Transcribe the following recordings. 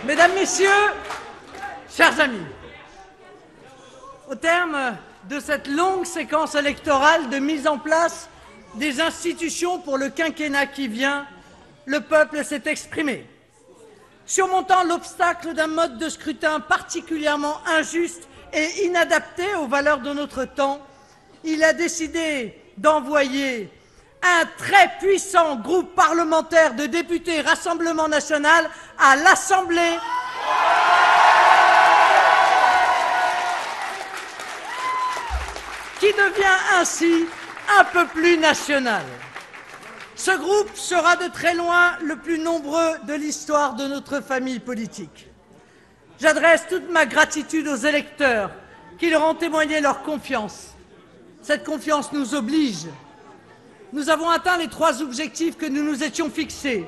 Mesdames, Messieurs, chers amis, au terme de cette longue séquence électorale de mise en place des institutions pour le quinquennat qui vient, le peuple s'est exprimé. Surmontant l'obstacle d'un mode de scrutin particulièrement injuste et inadapté aux valeurs de notre temps, il a décidé d'envoyer un très puissant groupe parlementaire de députés Rassemblement national à l'Assemblée qui devient ainsi un peu plus national. Ce groupe sera de très loin le plus nombreux de l'histoire de notre famille politique. J'adresse toute ma gratitude aux électeurs qui leur ont témoigné leur confiance. Cette confiance nous oblige. Nous avons atteint les 3 objectifs que nous nous étions fixés.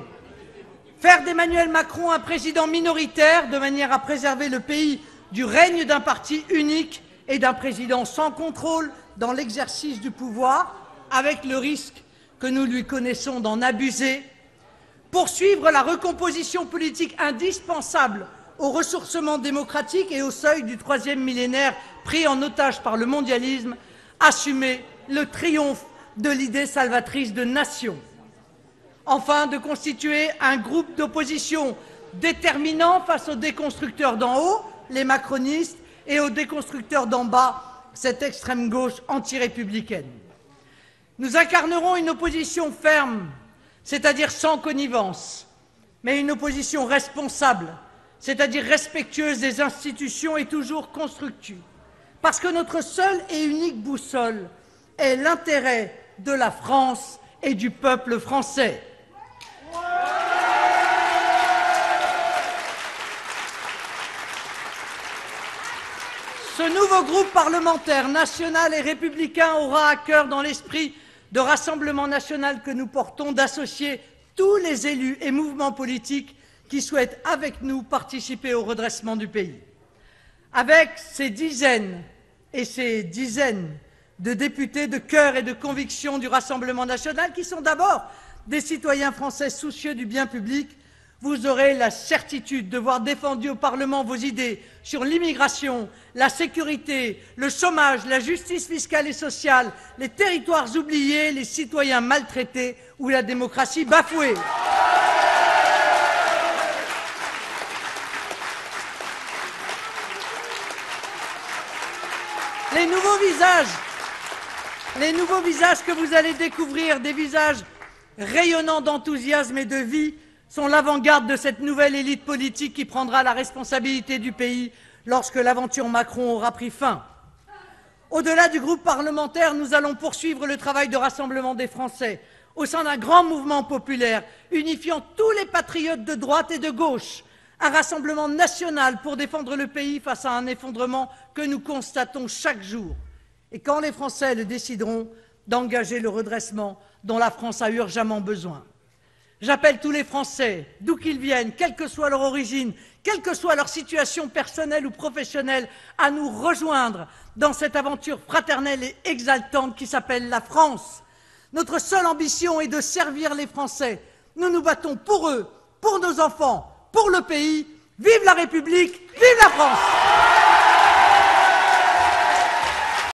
Faire d'Emmanuel Macron un président minoritaire de manière à préserver le pays du règne d'un parti unique et d'un président sans contrôle dans l'exercice du pouvoir, avec le risque que nous lui connaissons d'en abuser. Poursuivre la recomposition politique indispensable au ressourcement démocratique et au seuil du 3e millénaire pris en otage par le mondialisme. Assumer le triomphe de l'idée salvatrice de nation. Enfin, de constituer un groupe d'opposition déterminant face aux déconstructeurs d'en haut, les macronistes, et aux déconstructeurs d'en bas, cette extrême gauche antirépublicaine. Nous incarnerons une opposition ferme, c'est-à-dire sans connivence, mais une opposition responsable, c'est-à-dire respectueuse des institutions et toujours constructive. Parce que notre seule et unique boussole est l'intérêt de la France et du peuple français. Ce nouveau groupe parlementaire national et républicain aura à cœur, dans l'esprit de Rassemblement national que nous portons, d'associer tous les élus et mouvements politiques qui souhaitent, avec nous, participer au redressement du pays. Avec ces dizaines et ces dizaines de députés de cœur et de conviction du Rassemblement national, qui sont d'abord des citoyens français soucieux du bien public, vous aurez la certitude de voir défendues au Parlement vos idées sur l'immigration, la sécurité, le chômage, la justice fiscale et sociale, les territoires oubliés, les citoyens maltraités ou la démocratie bafouée. Les nouveaux visages que vous allez découvrir, des visages rayonnants d'enthousiasme et de vie, sont l'avant-garde de cette nouvelle élite politique qui prendra la responsabilité du pays lorsque l'aventure Macron aura pris fin. Au-delà du groupe parlementaire, nous allons poursuivre le travail de rassemblement des Français au sein d'un grand mouvement populaire unifiant tous les patriotes de droite et de gauche, un rassemblement national pour défendre le pays face à un effondrement que nous constatons chaque jour. Et quand les Français le décideront, d'engager le redressement dont la France a urgemment besoin. J'appelle tous les Français, d'où qu'ils viennent, quelle que soit leur origine, quelle que soit leur situation personnelle ou professionnelle, à nous rejoindre dans cette aventure fraternelle et exaltante qui s'appelle la France. Notre seule ambition est de servir les Français. Nous nous battons pour eux, pour nos enfants, pour le pays. Vive la République, vive la France!